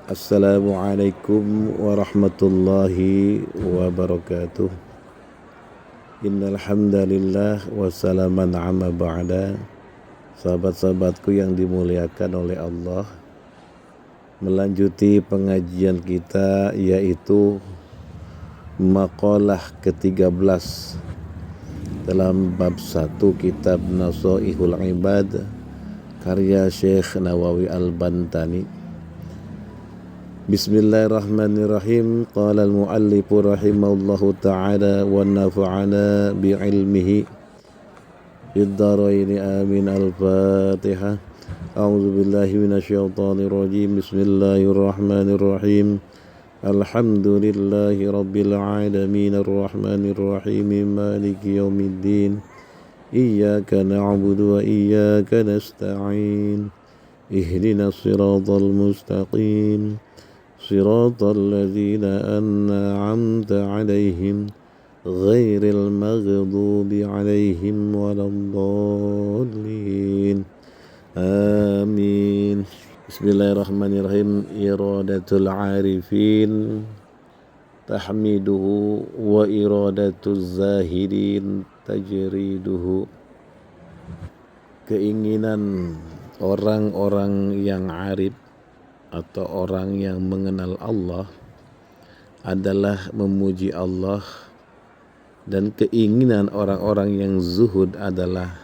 Assalamualaikum warahmatullahi wabarakatuh. Innal hamdalillah wassalaman amma ba'da. Sahabat-sahabatku yang dimuliakan oleh Allah, melanjuti pengajian kita yaitu maqalah ke-13 dalam bab 1 kitab Nasaihul Ibad karya Syekh Nawawi Al-Bantani. Bismillahirrahmanirrahim. Qala al-muallifu rahimahullahu ta'ala wa nafa'ana bi'ilmihi biddaraini amin. Al-Fatihah. A'udzu billahi minasyaitonir rajim. Bismillahirrahmanirrahim. Alhamdulillahi rabbil alamin arrahmanir rahim maliki yaumiddin. Iyyaka na'budu wa iyyaka nasta'in. Ihdinas siratal mustaqim. صراط الذين أنعمت عليهم غير المغضوب عليهم ولا الضالين آمين. Bismillahirrahmanirrahim. Iradatul arifin tahmiduhu wa iradatuz zahidin tajriduhu. Keinginan orang-orang yang arif atau orang yang mengenal Allah adalah memuji Allah, dan keinginan orang-orang yang zuhud adalah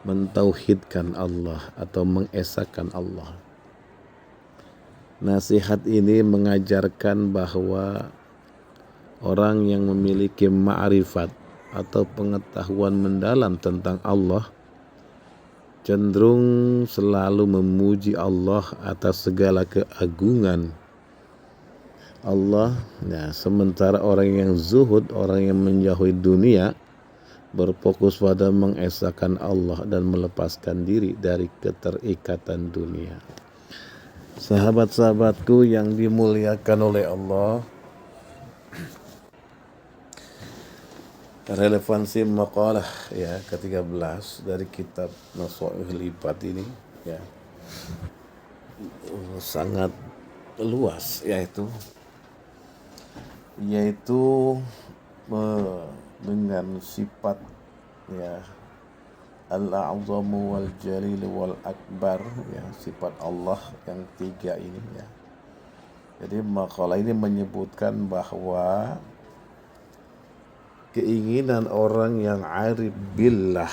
mentauhidkan Allah atau mengesahkan Allah. Nasihat ini mengajarkan bahwa orang yang memiliki ma'rifat atau pengetahuan mendalam tentang Allah cenderung selalu memuji Allah atas segala keagungan Allah. Nah, sementara orang yang zuhud, orang yang menjauhi dunia, berfokus pada mengesahkan Allah dan melepaskan diri dari keterikatan dunia. Sahabat-sahabatku yang dimuliakan oleh Allah, relevansi maqalah ya ke-13 dari kitab Nasaihul Ibad ini ya sangat luas, yaitu dengan sifat ya al-a'zamu wal jalil wal akbar, ya sifat Allah yang tiga ini ya. Jadi maqalah ini menyebutkan bahwa keinginan orang yang arif billah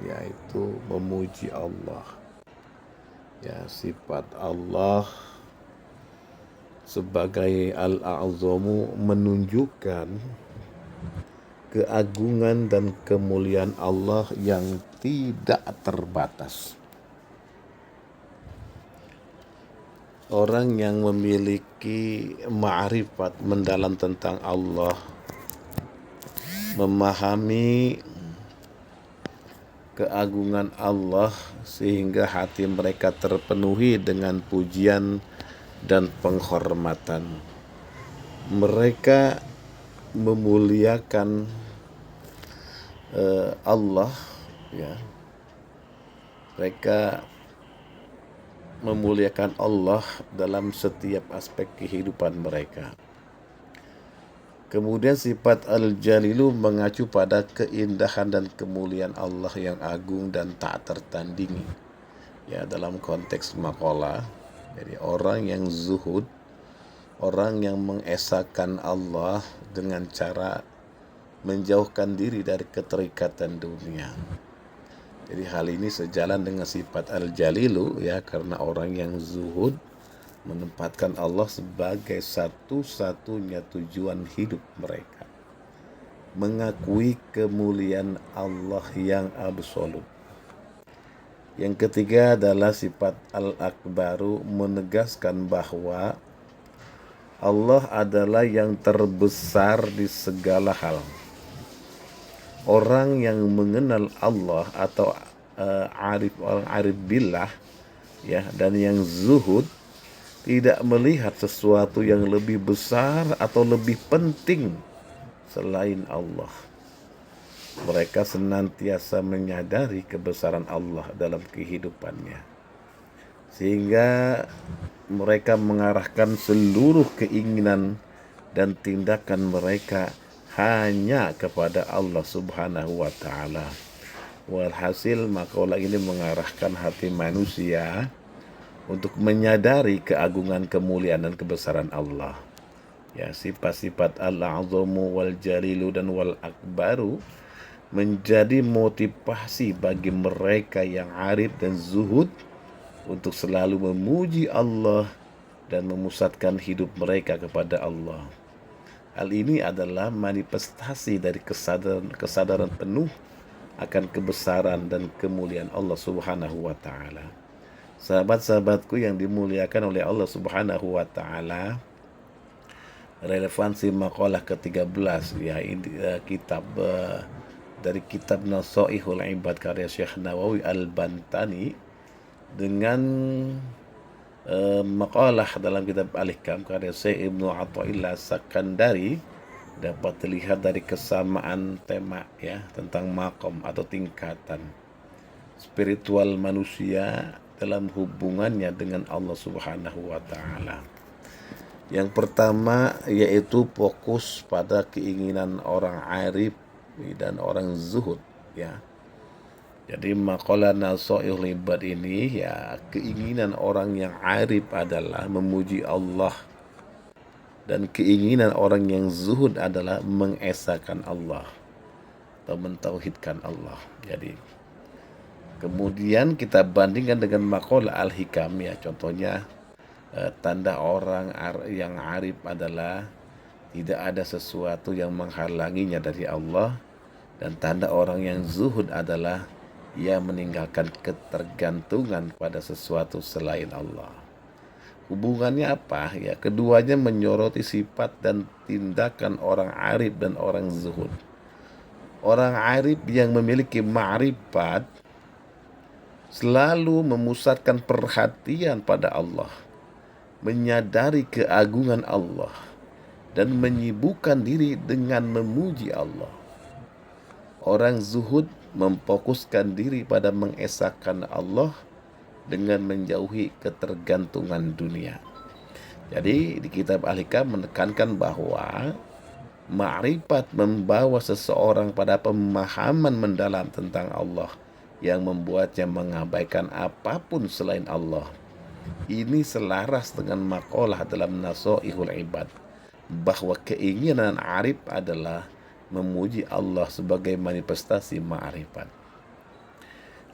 yaitu memuji Allah, ya sifat Allah sebagai al-a'zamu menunjukkan keagungan dan kemuliaan Allah yang tidak terbatas. Orang yang memiliki ma'rifat mendalam tentang Allah, memahami keagungan Allah sehingga hati mereka terpenuhi dengan pujian dan penghormatan. Mereka memuliakan Allah ya. Mereka memuliakan Allah dalam setiap aspek kehidupan mereka. Kemudian sifat al-jalilu mengacu pada keindahan dan kemuliaan Allah yang agung dan tak tertandingi. Ya, dalam konteks maqalah, jadi orang yang zuhud, orang yang mengesahkan Allah dengan cara menjauhkan diri dari keterikatan dunia. Jadi hal ini sejalan dengan sifat al-jalilu ya, karena orang yang zuhud menempatkan Allah sebagai satu-satunya tujuan hidup mereka, mengakui kemuliaan Allah yang absolut. Yang ketiga adalah sifat al-akbaru, menegaskan bahwa Allah adalah yang terbesar di segala hal. Orang yang mengenal Allah atau arif billah ya, dan yang zuhud tidak melihat sesuatu yang lebih besar atau lebih penting selain Allah. Mereka senantiasa menyadari kebesaran Allah dalam kehidupannya. sehingga mereka mengarahkan seluruh keinginan dan tindakan mereka hanya kepada Allah Subhanahu wa taala. Walhasil makalah ini mengarahkan hati manusia untuk menyadari keagungan, kemuliaan dan kebesaran Allah. Ya, sifat-sifat al-azamu wal jalilu dan wal akbaru menjadi motivasi bagi mereka yang arif dan zuhud untuk selalu memuji Allah dan memusatkan hidup mereka kepada Allah. Hal ini adalah manifestasi dari kesadaran penuh akan kebesaran dan kemuliaan Allah Subhanahu wa taala. Sahabat-sahabatku yang dimuliakan oleh Allah Subhanahu wa taala, relevansi makalah ke-13 ya kitab dari kitab Nasaihul Ibad karya Syekh Nawawi Al-Bantani dengan makalah dalam kitab Al-Hikam karya Syekh Ibnu Athaillah Sakandari dapat terlihat dari kesamaan tema ya tentang makom atau tingkatan spiritual manusia dalam hubungannya dengan Allah Subhanahu wa taala. Yang pertama yaitu fokus pada keinginan orang arif dan orang zuhud ya. Jadi maqalah Nasaihul Ibad ini ya keinginan orang yang arif adalah memuji Allah dan keinginan orang yang zuhud adalah mengesahkan Allah atau mentauhidkan Allah. Jadi kemudian kita bandingkan dengan maqalah Al-Hikam ya, contohnya tanda orang yang arif adalah tidak ada sesuatu yang menghalanginya dari Allah, dan tanda orang yang zuhud adalah ia meninggalkan ketergantungan pada sesuatu selain Allah. Hubungannya apa? Ya, keduanya menyoroti sifat dan tindakan orang arif dan orang zuhud. Orang arif yang memiliki ma'rifat selalu memusatkan perhatian pada Allah, menyadari keagungan Allah, dan menyibukkan diri dengan memuji Allah. Orang zuhud memfokuskan diri pada mengesahkan Allah dengan menjauhi ketergantungan dunia. Jadi di kitab Al-Hikam menekankan bahwa ma'rifat membawa seseorang pada pemahaman mendalam tentang Allah yang membuatnya mengabaikan apapun selain Allah. Ini selaras dengan maqalah dalam Nasaihul Ibad bahwa keinginan arif adalah memuji Allah sebagai manifestasi ma'rifat.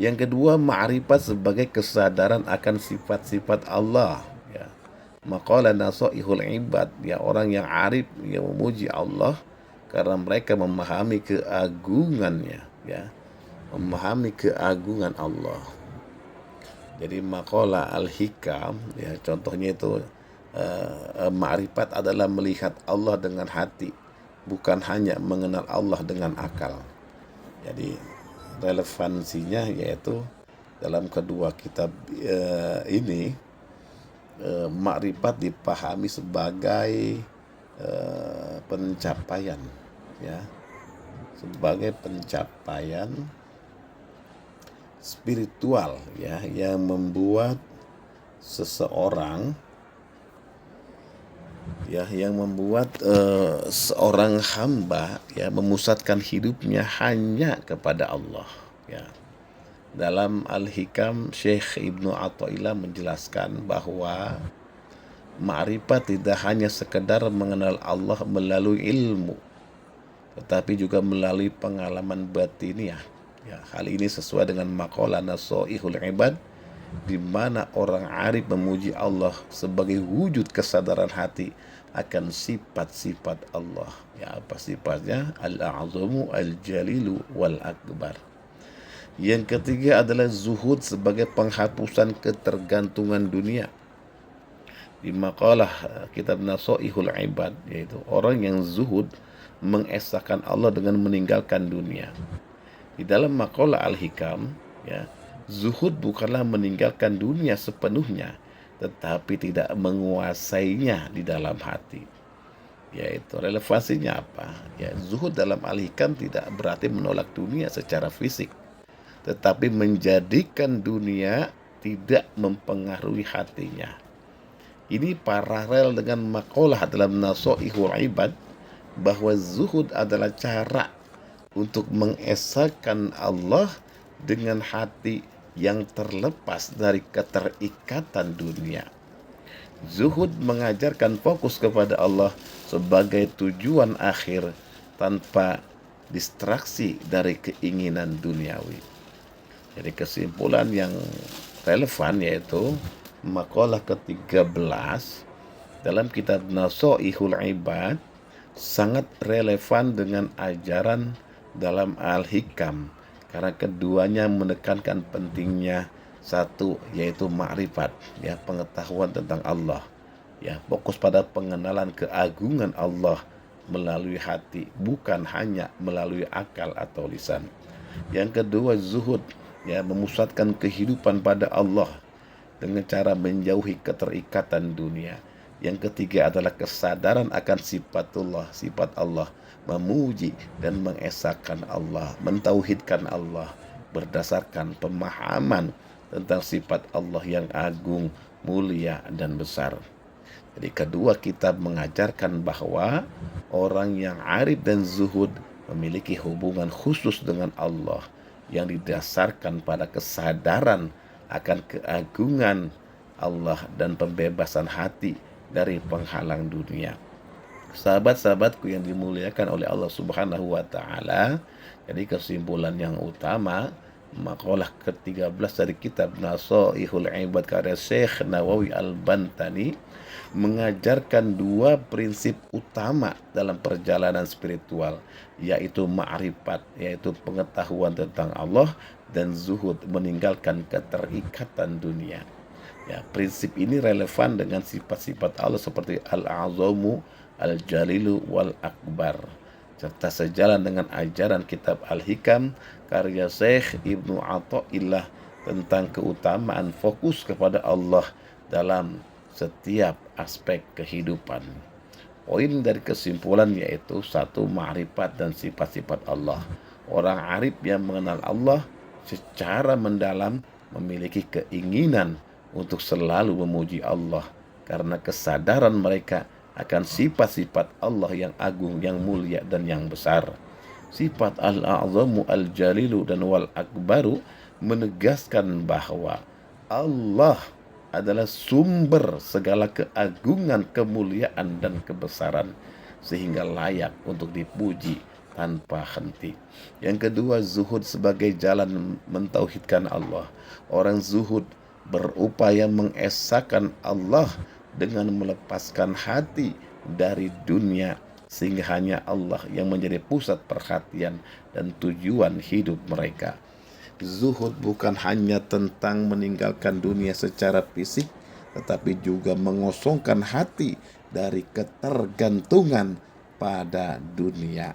Yang kedua, ma'rifat sebagai kesadaran akan sifat-sifat Allah ya. Maqalah Nasaihul Ibad ya, orang yang arif yang memuji Allah karena mereka memahami keagungannya ya, memahami keagungan Allah. Jadi maqalah Al-Hikam ya, contohnya itu ma'rifat adalah melihat Allah dengan hati, bukan hanya mengenal Allah dengan akal. Jadi relevansinya yaitu dalam kedua kitab ini ma'rifat dipahami sebagai pencapaian ya, sebagai pencapaian spiritual ya yang membuat seseorang ya, yang membuat seorang hamba ya memusatkan hidupnya hanya kepada Allah ya. Dalam Al-Hikam Syekh Ibnu Athaillah menjelaskan bahwa ma'rifat tidak hanya sekedar mengenal Allah melalui ilmu, tetapi juga melalui pengalaman batiniah ya. Hal ini sesuai dengan maqalah Nasaihul Ibad di mana orang arif memuji Allah sebagai wujud kesadaran hati akan sifat-sifat Allah. Ya, apa sifatnya? Al-a'zamu, al-jalilu, wal akbar. Yang ketiga adalah zuhud sebagai penghapusan ketergantungan dunia. Di maqalah kitab Nasaihul Ibad, yaitu orang yang zuhud mengesahkan Allah dengan meninggalkan dunia. Di dalam maqalah Al-Hikam ya, zuhud bukanlah meninggalkan dunia sepenuhnya, tetapi tidak menguasainya di dalam hati. Yaitu relevansinya apa? Ya, zuhud dalam Al-Hikam tidak berarti menolak dunia secara fisik, tetapi menjadikan dunia tidak mempengaruhi hatinya. Ini paralel dengan maqalah dalam Nasaihul Ibad bahwa zuhud adalah cara untuk mengesahkan Allah dengan hati yang terlepas dari keterikatan dunia. Zuhud mengajarkan fokus kepada Allah sebagai tujuan akhir tanpa distraksi dari keinginan duniawi. Jadi kesimpulan yang relevan yaitu makalah ke-13 dalam kitab Nasaihul Ibad sangat relevan dengan ajaran dalam Al-Hikam karena keduanya menekankan pentingnya satu yaitu ma'rifat, ya, pengetahuan tentang Allah, ya, fokus pada pengenalan keagungan Allah melalui hati, bukan hanya melalui akal atau lisan. Yang kedua zuhud, ya, memusatkan kehidupan pada Allah dengan cara menjauhi keterikatan dunia. Yang ketiga adalah kesadaran akan sifatullah, sifat Allah, memuji dan mengesahkan Allah, mentauhidkan Allah berdasarkan pemahaman tentang sifat Allah yang agung, mulia dan besar. Jadi kedua kitab mengajarkan bahwa orang yang arif dan zuhud memiliki hubungan khusus dengan Allah yang didasarkan pada kesadaran akan keagungan Allah dan pembebasan hati dari penghalang dunia. Sahabat-sahabatku yang dimuliakan oleh Allah Subhanahu wa taala, jadi kesimpulan yang utama makalah ke-13 dari kitab Nasaihul Ibad karya Syekh Nawawi Al-Bantani mengajarkan dua prinsip utama dalam perjalanan spiritual, yaitu ma'rifat, yaitu pengetahuan tentang Allah, dan zuhud, meninggalkan keterikatan dunia. Ya, prinsip ini relevan dengan sifat-sifat Allah seperti Al-Azamu, Al-Jalilu, Wal-Akbar, serta sejalan dengan ajaran kitab Al-Hikam karya Syekh Ibnu Athaillah tentang keutamaan fokus kepada Allah dalam setiap aspek kehidupan. Poin dari kesimpulan yaitu satu, ma'rifat dan sifat-sifat Allah. Orang arif yang mengenal Allah secara mendalam memiliki keinginan untuk selalu memuji Allah karena kesadaran mereka akan sifat-sifat Allah yang agung, yang mulia dan yang besar. Sifat Al-A'zamu, Al-Jalilu dan Wal-Akbaru menegaskan bahwa Allah adalah sumber segala keagungan, kemuliaan dan kebesaran sehingga layak untuk dipuji tanpa henti. Yang kedua, zuhud sebagai jalan mentauhidkan Allah. Orang zuhud berupaya mengesahkan Allah dengan melepaskan hati dari dunia sehingga hanya Allah yang menjadi pusat perhatian dan tujuan hidup mereka. Zuhud bukan hanya tentang meninggalkan dunia secara fisik, tetapi juga mengosongkan hati dari ketergantungan pada dunia.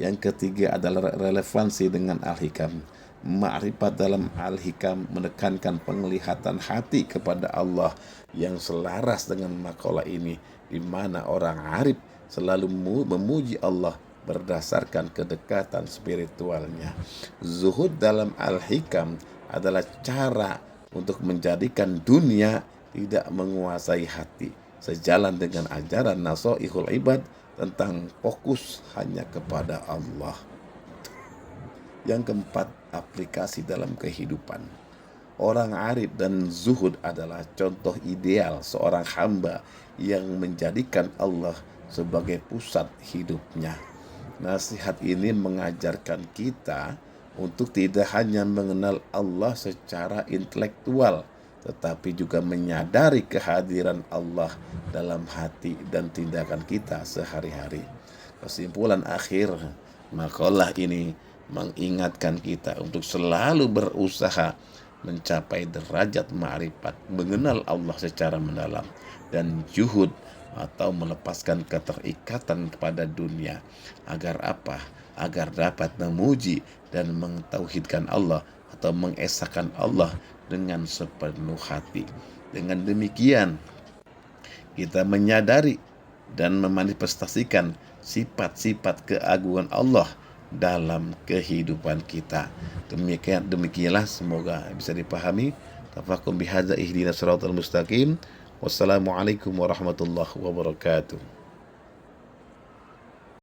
Yang ketiga adalah relevansi dengan Al-Hikam. Ma'rifat dalam Al-Hikam menekankan penglihatan hati kepada Allah yang selaras dengan makalah ini, di mana orang arif selalu memuji Allah berdasarkan kedekatan spiritualnya. Zuhud dalam Al-Hikam adalah cara untuk menjadikan dunia tidak menguasai hati, sejalan dengan ajaran Nasaihul Ibad tentang fokus hanya kepada Allah. Yang keempat, aplikasi dalam kehidupan. Orang arif dan zuhud adalah contoh ideal seorang hamba yang menjadikan Allah sebagai pusat hidupnya. Nasihat ini mengajarkan kita untuk tidak hanya mengenal Allah secara intelektual, tetapi juga menyadari kehadiran Allah dalam hati dan tindakan kita sehari-hari. Kesimpulan akhir makalah ini mengingatkan kita untuk selalu berusaha mencapai derajat ma'rifat, mengenal Allah secara mendalam, dan juhud atau melepaskan keterikatan kepada dunia. Agar apa? Agar dapat memuji dan mentauhidkan Allah atau mengesahkan Allah dengan sepenuh hati. Dengan demikian kita menyadari dan memanifestasikan sifat-sifat keagungan Allah dalam kehidupan kita. Demikianlah semoga bisa dipahami. Tafakum bihadza ihdinas siratal mustaqim. Wassalamualaikum warahmatullahi wabarakatuh.